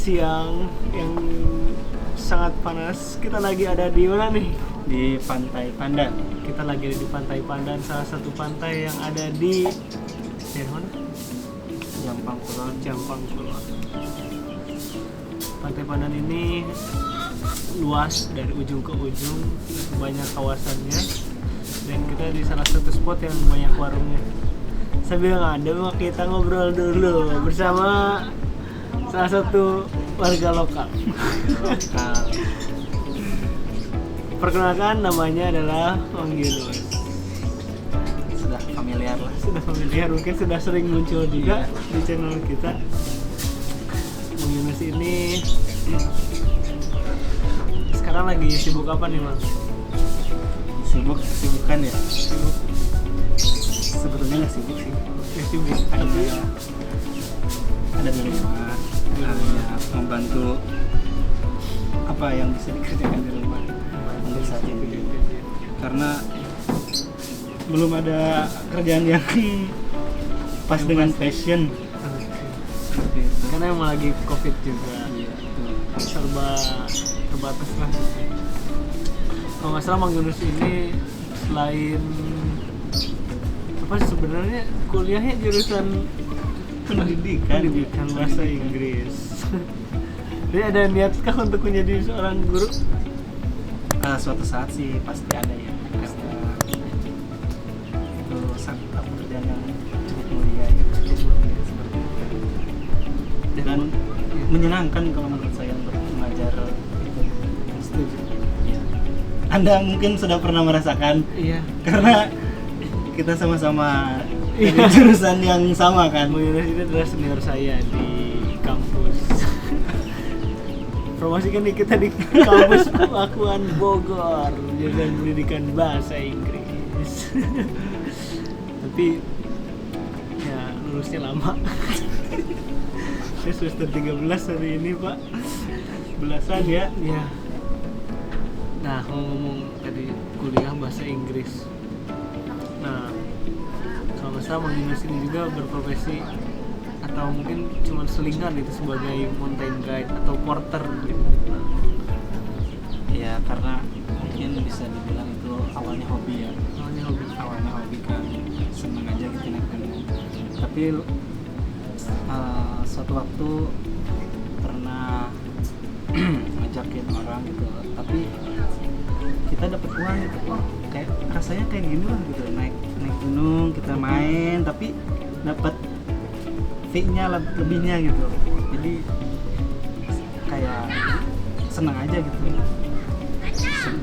siang yang sangat panas. Kita lagi ada di mana nih? Di Pantai Pandan. Kita lagi ada di Pantai Pandan, salah satu pantai yang ada di mana? Jampang Kulon. Jampang Kulon. Pantai Pandan ini luas dari ujung ke ujung, banyak kawasannya, dan kita di salah satu spot yang banyak warungnya. Sambil ngadem kita ngobrol dulu bersama salah satu warga lokal. Perkenalkan, namanya adalah Mang Yunus. Sudah familiar lah. Sudah familiar, mungkin sudah sering muncul juga di channel kita. Mang Yunus ini sekarang lagi sibuk apa nih, Mang? Sibukan ya? Sibuk? Sebetulnya nggak sibuk sih. Ya sibuk. Ada di rumah. Hanya membantu apa yang bisa dikerjakan di rumah untuk saat ini. Karena belum ada kerjaan yang pas dengan passion. Karena emang lagi COVID juga. Iya, betul. Serba terbatas lah. Kalau nggak salah Mang Yunus ini selain apa sebenarnya kuliahnya jurusan pendidikan bahasa Inggris. Jadi ada niatkah untuk menjadi seorang guru? Suatu saat sih pasti ada ya. Karena itu satu pekerjaan yang cukup mulia ya. Seperti itu. Dan menyenangkan kalau menurut saya untuk mengajar itu. Setuju. Ya. Anda mungkin sudah pernah merasakan. Iya. Karena kita sama-sama dari jurusan yang sama kan. Mang Yunus ini adalah senior saya di kampus. Promosikan nih, kita di kampus Pakuan Bogor, jurusan pendidikan bahasa Inggris. Tapi ya lulusnya lama. Saya semester 13 hari ini, Pak. Belasan ya. Ya. Nah, ngomong tadi kuliah bahasa Inggris. Nah, kalau nggak salah Mang Yunus ini juga berprofesi atau mungkin cuma selingan itu sebagai mountain guide atau porter gitu. Ya karena mungkin bisa dibilang itu awalnya hobi ya. Awalnya hobi kan seneng aja gitu naik gunung. Tapi suatu waktu pernah ngajakin orang gitu. Tapi kita dapat uang gitu. Oh, kayak rasanya kayak gini lah gitu, naik gunung kita main tapi dapat fee-nya lebihnya gitu. Jadi kayak senang aja gitu.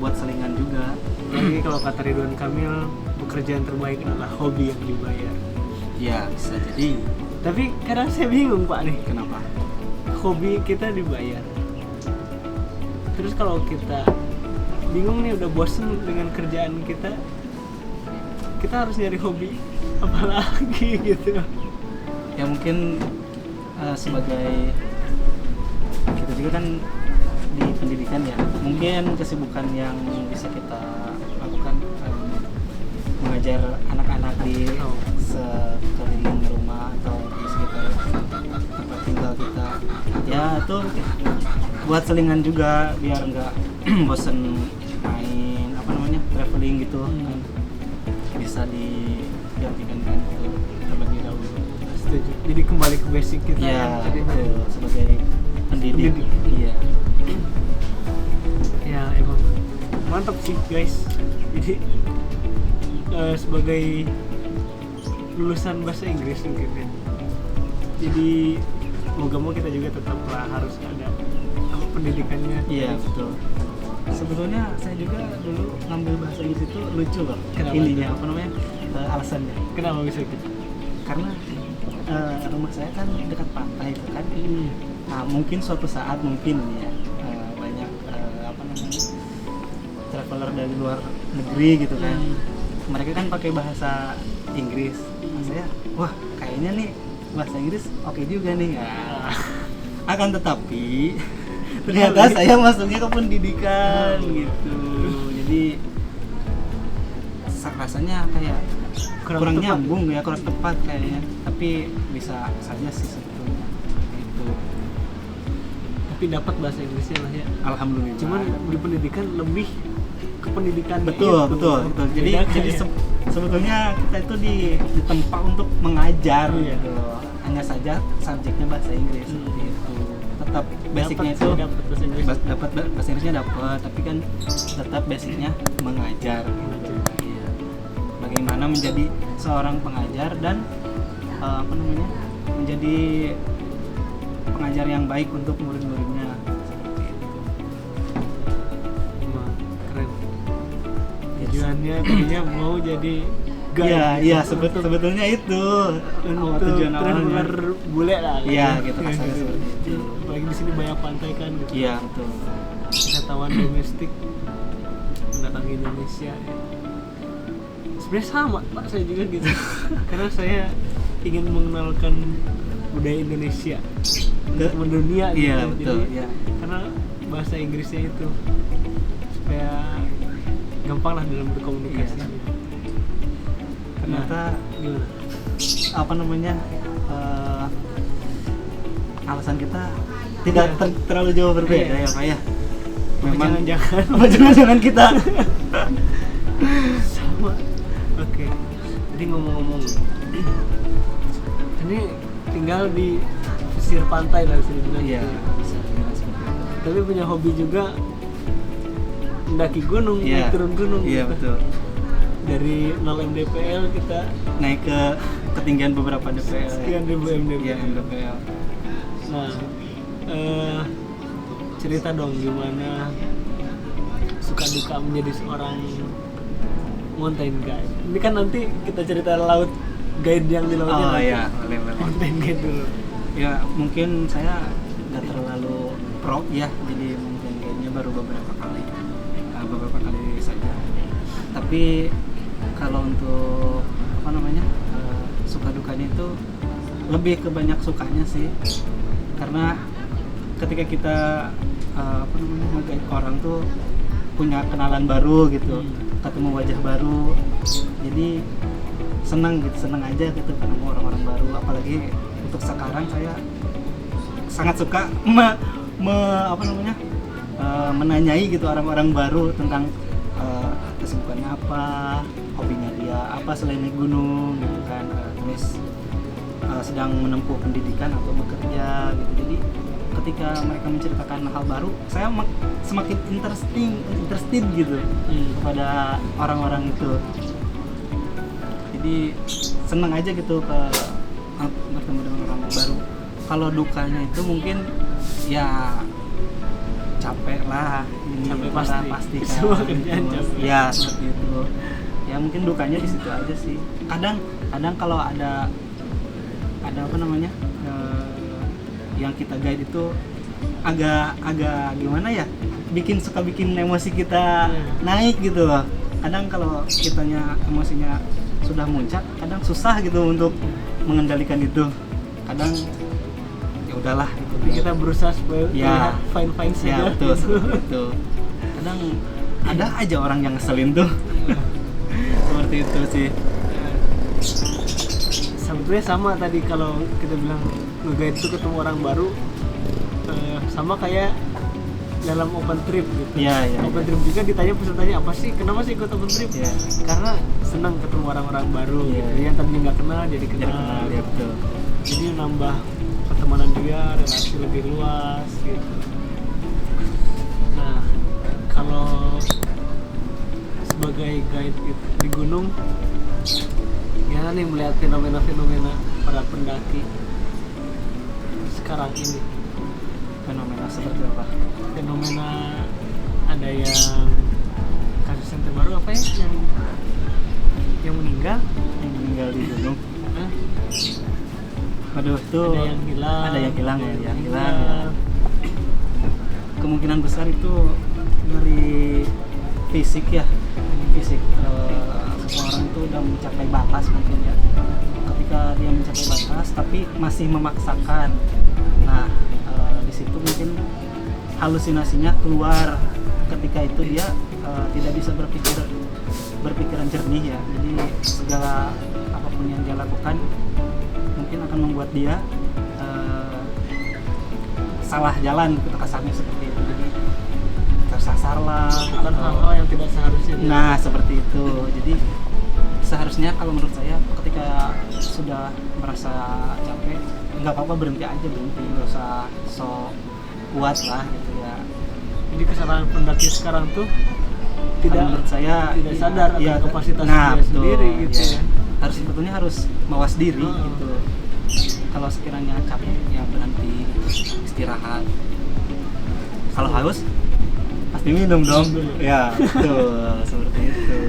Buat selingan juga. Jadi kalau kata Ridwan Kamil, pekerjaan terbaik adalah hobi yang dibayar. Ya bisa jadi. Tapi kadang saya bingung, Pak, nih. Kenapa? Hobi kita dibayar. Terus kalau kita bingung nih, udah bosen dengan kerjaan kita harus nyari hobi apa lagi gitu. Ya mungkin sebagai kita juga kan di pendidikan ya, mungkin kesibukan yang bisa kita lakukan mengajar anak-anak di sekeliling rumah atau di sekitar tempat tinggal kita. Ya itu buat selingan juga biar nggak bosen main traveling gitu. Bisa digantikan gitu terlebih dahulu. Setuju. Jadi kembali ke basic kita ya, tadi sebagai pendidik. Iya. Ya emang mantap sih guys. Jadi sebagai lulusan bahasa Inggris mungkin ya. Jadi mau kita juga tetaplah harus ada pendidikannya. Iya betul. Sebetulnya saya juga dulu ngambil bahasa Inggris itu lucu loh. Kenapa? Ininya apa namanya? Alasannya. Kenapa bisa gitu? Karena rumah saya kan dekat pantai itu kan. Nah, mungkin suatu saat mungkin ya banyak traveler dari luar negeri gitu kan. Mereka kan pakai bahasa Inggris. Nah, saya wah kayaknya nih bahasa Inggris oke juga nih. Nah, akan tetapi ternyata saya masuknya ke pendidikan gitu. Jadi rasanya kayak kurang nyambung ya, kurang tepat kayaknya. Tapi bisa saja sih sebetulnya itu. tapi dapat bahasa Inggrisnya lah ya. Alhamdulillah. Cuman di pendidikan lebih ke pendidikan. betul. Jadi Beda jadi kayak- sebetulnya kita itu ditempa untuk mengajar Iya. gitu. Hanya saja subjeknya bahasa Inggris seperti itu. Tetap basicnya itu dapat bahasa Inggris. dapat bahasa Inggrisnya dapat, tapi kan tetap basicnya mengajar. Iya. Bagaimana menjadi seorang pengajar dan menjadi pengajar yang baik untuk murid-muridnya seperti itu. Wah, keren. Tujuannya tadinya mau jadi Iya, sebetulnya itu untuk tujuan awalnya. benar bule lah. Iya, gitu kasarnya seperti itu. Apalagi di sini banyak pantai kan gitu. Iya, betul. Wisatawan domestik mendatangi Indonesia. Sebenarnya sama Pak, saya juga gitu. Karena saya ingin mengenalkan budaya Indonesia untuk mendunia gitu. Iya, betul. Jadi, Iya. karena bahasa Inggrisnya itu supaya gampang lah dalam berkomunikasi. Iya. Ternyata Gimana? Alasan kita tidak terlalu jauh berbeda Iya. ya Pak ya. Memang jangan apa jangan kita sama. Oke. Jadi ngomong-ngomong, ini tinggal di pesisir pantai lah bisa dibilang. iya gitu. bisa dibilang seperti itu. Tapi punya hobi juga mendaki gunung, Iya. naik turun gunung. Iya gitu. betul. Dari 0 mdpl kita Naik ke ketinggian beberapa DPL. sekian ribu mdpl. Iya MDPL. Nah, cerita dong gimana suka duka menjadi seorang mountain guide. Ini kan nanti kita cerita laut guide yang di lautnya. Oh nanti. iya, boleh. Mountain guide dulu. Ya mungkin saya nggak terlalu pro ya, jadi mungkin kayaknya baru beberapa kali saja. Tapi kalau untuk suka dukanya itu lebih ke banyak sukanya sih, karena ketika kita nge-guide orang tuh punya kenalan baru gitu, ketemu wajah baru, jadi senang aja gitu ketemu orang-orang baru. Apalagi untuk sekarang saya sangat suka menanyai gitu orang-orang baru tentang kesibukannya apa, hobinya dia apa selain naik gunung gitu kan, terus sedang menempuh pendidikan atau bekerja gitu. Jadi ketika mereka menceritakan hal baru, saya semakin interested gitu kepada orang-orang itu. Jadi senang aja gitu bertemu dengan orang baru. Kalau dukanya itu mungkin ya capek lah, Capek pasti. kan. Semua kerjaan Terus, capek. ya seperti itu. Ya mungkin dukanya di situ aja sih. Kadang kalau ada yang kita guide itu agak gimana ya, suka bikin emosi kita naik gitu loh. Kadang kalau kitanya emosinya sudah muncak, kadang susah gitu untuk mengendalikan itu. Kadang ya udahlah gitu. Jadi kita berusaha supaya Ya. terlihat fine saja. Ya betul seperti itu. Kadang ada aja orang yang ngeselin tuh. Seperti itu sih. Sebetulnya sama tadi kalau kita bilang nge-guide itu ketemu orang baru, sama kayak dalam open trip gitu. Iya. Open trip juga ditanya pesertanya apa sih, kenapa sih ikut open trip? Iya. Karena senang ketemu orang-orang baru Iya. gitu. Yang tadinya nggak kenal jadi Jadi kenal. kenal ya betul. Jadi nambah pertemanan dia, relasi lebih luas gitu. Nah, kalau sebagai guide gitu, di gunung, gimana nih melihat fenomena-fenomena para pendaki sekarang ini? Fenomena seperti apa? Fenomena ada yang kasus yang terbaru apa ya, yang meninggal, Yang meninggal di gunung. Hah? Aduh, itu Ada yang hilang, ada yang hilang ya, ada yang hilang. Ya. Kemungkinan besar itu dari fisik ya, fisik seseorang itu udah mencapai batas mungkin ya. Ketika dia mencapai batas tapi masih memaksakan, nah di situ mungkin halusinasinya keluar. Ketika itu dia tidak bisa berpikiran jernih ya. Jadi segala apapun yang dia lakukan mungkin akan membuat dia salah jalan gitu kasarnya seperti itu, jadi tersasar lah bukan hal-hal yang tidak seharusnya. nah seperti itu. Jadi seharusnya kalau menurut saya ketika sudah merasa capek nggak apa-apa, berhenti, nggak usah sok kuat lah gitu ya. Jadi kesalahan pendaki sekarang tuh tidak, menurut saya tidak sadar akan kapasitas nah, dia sendiri gitu ya. Harus sebetulnya harus mawas diri Oh. gitu. Kalau sekiranya capek ya berhenti, istirahat. Kalau haus pasti minum dong. Ya betul seperti itu.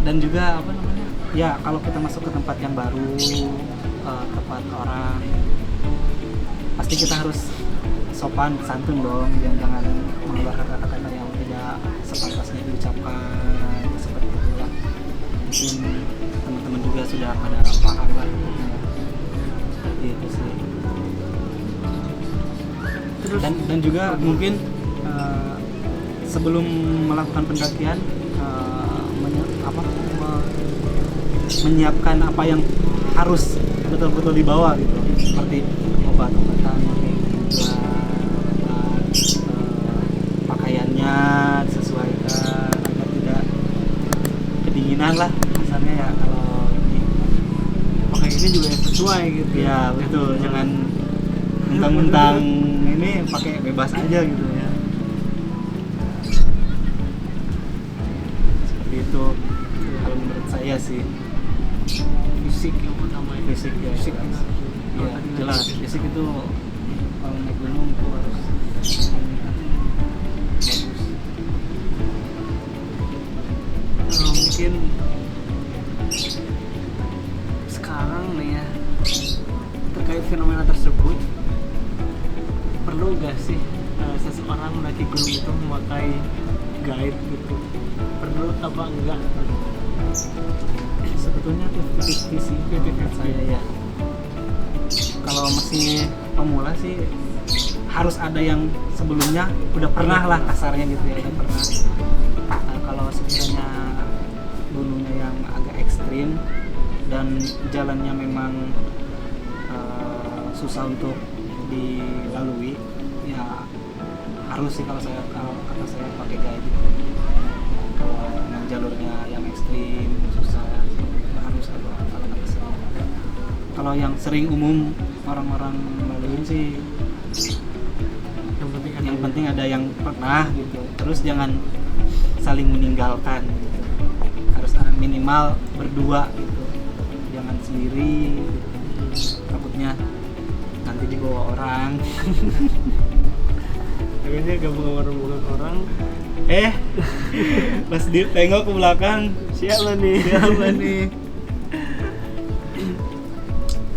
Dan juga apa namanya? Ya kalau kita masuk ke tempat yang baru, tempat orang, pasti kita harus sopan santun dong, jangan mengeluarkan kata-kata yang tidak sepantasnya diucapkan seperti itulah. Mungkin teman-teman juga sudah pada paham lah seperti itu sih. Terus Dan juga mungkin sebelum melakukan pendakian menyiapkan apa yang harus betul-betul dibawa gitu, seperti obat-obatan, pakaiannya disesuaikan agar tidak kedinginan lah misalnya ya. Kalau ini pakaiannya juga yang sesuai gitu ya betul, jangan mentang-mentang ini pakai bebas aja gitu ya. Seperti itu kalau menurut saya sih. fisik yang utama ya. Fisik ya, fisik jelas. kita. Ya, jelas fisik itu kalau naik gunung itu harus bagus. Mungkin sekarang nih ya, terkait fenomena tersebut, perlu gak sih seseorang mendaki gunung itu memakai guide gitu? Perlu apa enggak? Sebetulnya 50-50 sih menurut saya ya. Kalau masih pemula sih harus ada yang sebelumnya udah pernah lah kasarnya gitu ya, udah pernah. Kalau sekiranya gunungnya yang agak ekstrim dan jalannya memang susah untuk dilalui, ya harus sih kalau kata saya pakai guide gitu. Kalau memang jalurnya yang ekstrim susah, harus ada alat kesehatan. Kalau yang sering umum orang-orang laluin sih, yang penting ada yang pernah gitu. Terus jangan saling meninggalkan gitu. Harus ada minimal berdua gitu, jangan sendiri gitu. Takutnya nanti dibawa orang. Akhirnya gabung rombongan orang. Pas ditengok ke belakang, Siapa nih?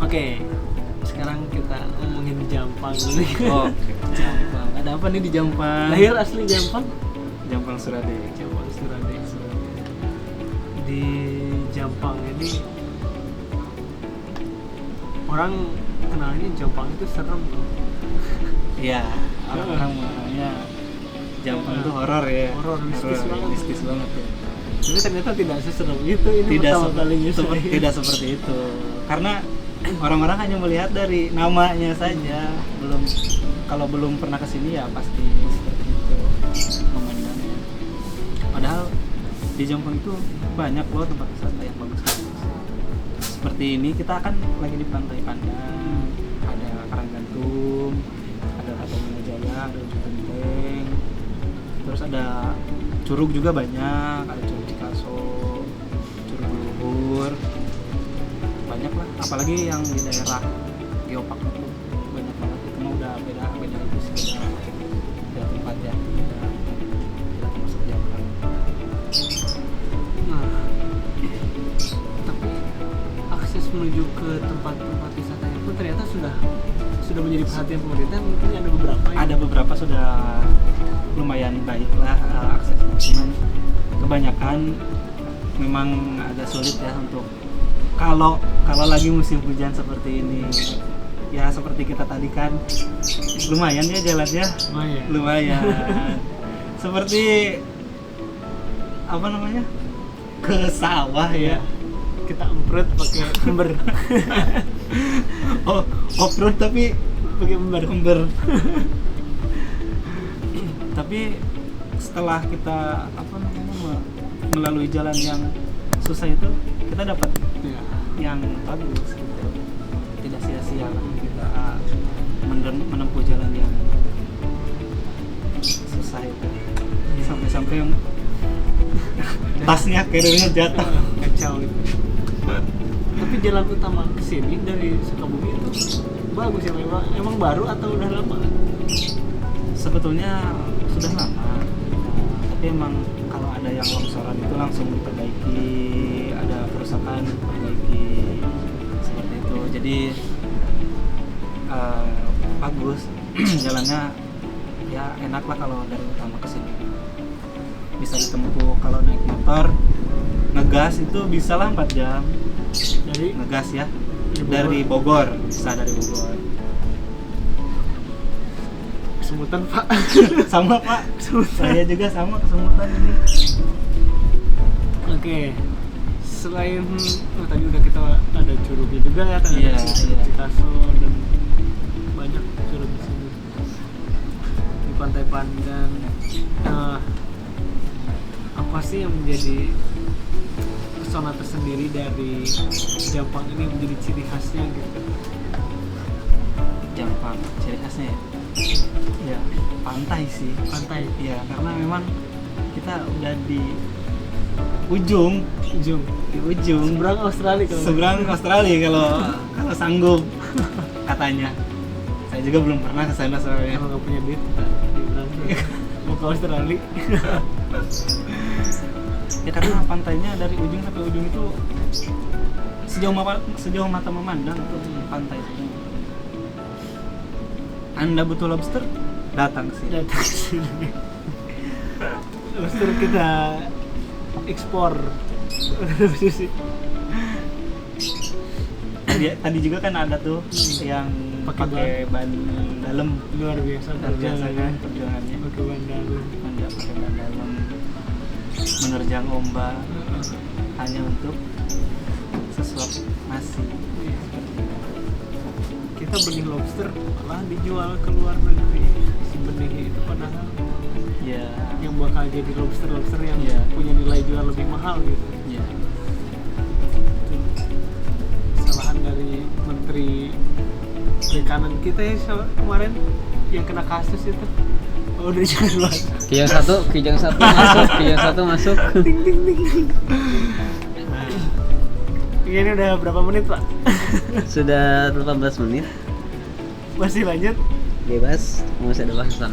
Oke, sekarang kita ngomongin Jampang dulu. Oh, Jampang. Ada apa nih di Jampang? Lahir asli Jampang? Jampang Surade. Jampang Surade. Di Jampang ini orang kenalnya Jampang itu serem. Iya, orang-orang mengenalnya Jampang itu horor ya. Horor, mistis banget. Ya. Tapi ternyata tidak seserem itu. Ini Tidak pertama kalinya saya. tidak seperti itu. Karena orang-orang hanya melihat dari namanya saja, kalau belum pernah kesini ya pasti seperti itu pemandangannya. Padahal di Jampang itu banyak loh tempat wisata yang bagus-bagus. Seperti ini kita kan lagi di Pantai Pandan, ada Karanggantung, ada Tapanuli Jaya, ada Ujung Genteng, terus ada curug juga banyak, ada curug Cikaso, curug Luhur, banyak lah. Apalagi yang di daerah Geopark itu banyak banget. Itu mah udah beda itu sih, beda tempat ya, beda termasuk Jampang. Nah, tapi akses menuju ke tempat-tempat wisatanya pun ternyata sudah menjadi perhatian pemerintah. Mungkin ada beberapa ya? Ada beberapa sudah lumayan baik lah aksesnya, cuman kebanyakan memang agak sulit ya untuk kalau lagi musim hujan seperti ini. Ya seperti kita tadi kan lumayan ya jalannya, lumayan. Seperti apa namanya, ke sawah ya, kita emprut pakai ember. off road tapi pakai ember. Tapi setelah kita melalui jalan yang susah itu, kita dapat Ya. yang bagus gitu. Tidak sia-sia lah kita menempuh jalan yang susah itu. Sampai yang tasnya kayaknya jatuh. Kacau itu. Tapi jalan utama ke sini dari Sukabumi itu bagus ya, emang baru atau udah lama? Sebetulnya sudah lama. Tapi emang kalau ada yang longsoran itu langsung diperbaiki, ada kerusakan diperbaiki seperti itu. Jadi bagus jalannya, ya enak lah kalau dari utama ke sini. Bisa ditempuh kalau naik motor ngegas itu bisa lah 4 jam. Dari Ngegas ya. Bogor. Dari Bogor, bisa dari Bogor. kesemutan Pak. Sama Pak, Kesemutan. saya juga sama kesemutan ini. Oke. Selain tadi udah kita ada curugnya juga ya, kan Iya, ada curug iya. Cikasol dan banyak curug di sini di Pantai Pandan. Apa sih yang menjadi pesona tersendiri dari Jampang ini, menjadi ciri khasnya gitu? Jampang, ciri khasnya ya pantai sih. Pantai. Iya, karena memang kita udah di ujung di ujung Seberang Australia kalau seberang Australia kalau sanggup katanya. Saya juga belum pernah ke sana soalnya. kalau nggak punya duit kita dibilang mau ke Australia. Ya karena pantainya dari ujung sampai ujung itu sejauh mata memandang itu pantai itu. Anda butuh lobster? Datang sih. Datang ke sini. Terus kita ekspor. Tadi juga kan ada tuh yang pakai ban dalam. Luar biasa Luar biasa kan perjuangannya. pakai ban dalam. Pakai ban dalam menerjang ombak hanya untuk sesuap nasi. Kita benih lobster malah dijual ke luar negeri. Si benih itu padahal Ya, yang bakal jadi lobster yang Iya. punya nilai jual lebih mahal gitu. ya. Itu kesalahan dari Menteri Perikanan kita ya kemarin yang kena kasus itu. Oh, udah jangan lupa. Kijang satu masuk. Ting ting ting. Nah, ini udah berapa menit Pak? Sudah 18 menit. Masih lanjut? Bebas, masih ada bahasan.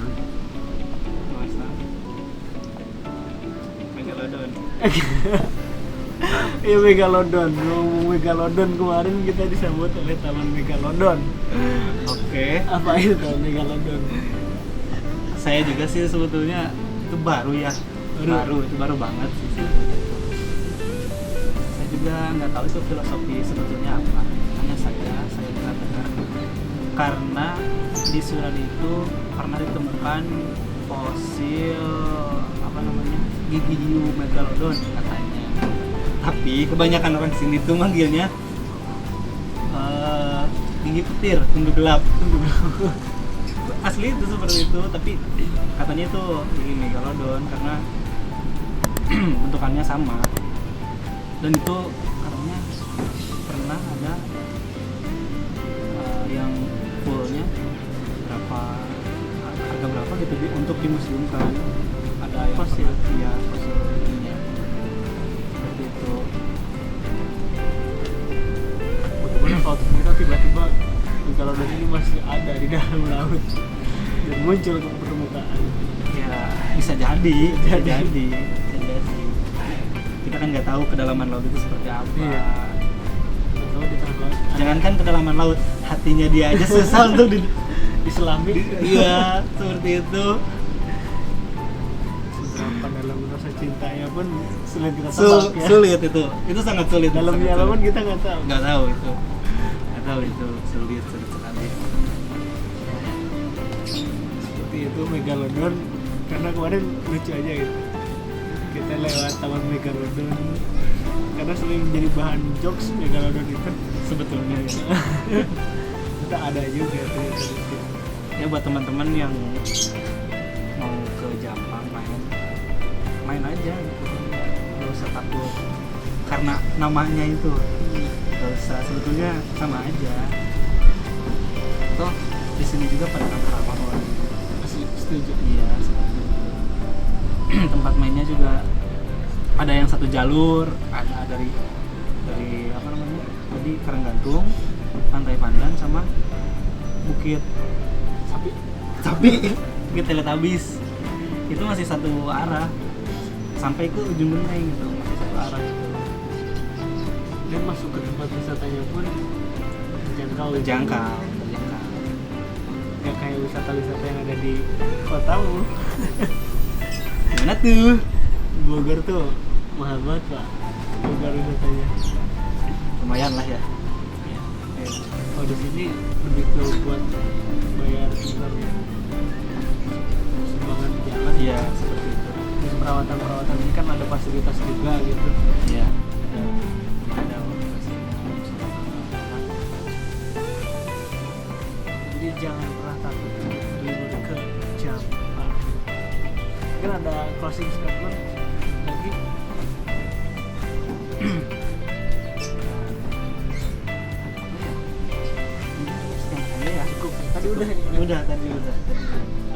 Masa Megalodon. Iya, Megalodon. Ngomong Megalodon, kemarin kita disambut oleh Taman Megalodon. Oke. Apa itu Taman Megalodon? Saya juga sih sebetulnya itu baru ya. Itu baru banget sih sebetulnya. Saya juga nggak tahu itu filosofi sebetulnya apa. Hanya saja saya dengar karena di Sudan itu pernah ditemukan fosil gigi hiu megalodon katanya. Tapi kebanyakan orang sini tuh manggilnya gigi petir, tunduk gelap. Asli itu seperti itu, tapi katanya itu gigi megalodon karena bentukannya sama. Dan itu katanya pernah ada yang fullnya harga berapa gitu untuk dimuseumkan. Ada yang Fosil. Iya, fosil ininya. Seperti itu. Bagaimana kalau ternyata tiba-tiba Megalodon ini masih ada di dalam laut dan muncul ke permukaan? Ya bisa jadi. Kita kan nggak tahu kedalaman laut itu seperti apa. Iya. Atau di tengah laut Jangankan kedalaman laut, hatinya dia aja susah untuk diselami. Iya, seperti itu. Seberapa dalam rasa cintanya pun sulit kita tebak ya. Sulit itu sangat sulit. Dalamnya sangat pun sulit. kita nggak tahu. Nggak tahu itu sulit sekali. Seperti itu Megalodon, karena kemarin lucu aja gitu. Kita lewat Taman Megalodon karena sering menjadi bahan jokes Megalodon itu Sebetulnya ya. kita ada juga tuh yang dari situ. Ya buat teman-teman yang mau ke Jampang main aja gitu, nggak usah takut karena namanya itu, nggak usah, sebetulnya sama aja. Toh di sini juga pada ramah orang. Masih setuju. Iya, seperti itu. Tempat mainnya juga ada yang satu jalur, ada dari apa namanya tadi, Karanggantung, Pantai Pandan, sama Bukit Sapi Bukit Teletabis. Itu masih satu arah sampai ke ujung genteng gitu, masih satu arah gitu. Dan masuk ke tempat wisatanya pun terjangkau. Terjangkau. Gak kayak wisata-wisata yang ada di kotamu. Gimana tuh? Bogor tuh mahal banget pak, Bogor wisatanya. Lumayan lah ya. Ya. Kalau di sini lebih ke buat bayar sebenarnya sumbangan di jalan. Iya, seperti itu. Terus perawatan ini kan ada fasilitas juga gitu. Iya. Ada jadi jangan pernah takut untuk libur ke Jampang. Mungkin ada closing statement lagi. Cukup. Tadi udah. Udah tadi.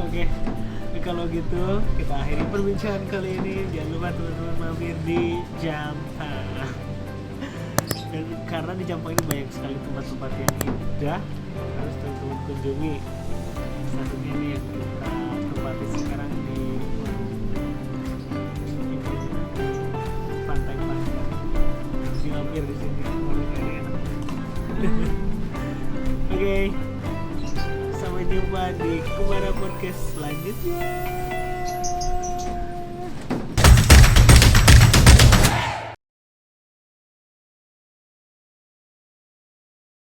Oke. Kalau gitu kita akhiri perbincangan kali ini. Jangan lupa teman-teman mampir di Jampang. Dan karena di Jampang ini banyak sekali tempat-tempat yang indah, harus teman-teman kunjungi. Satunya nih yang kita tempati sekarang di Pantai Pandan. Harus mampir di sini. Kuliner enak. Oke. Sampai jumpa di Kumara Podcast selanjutnya.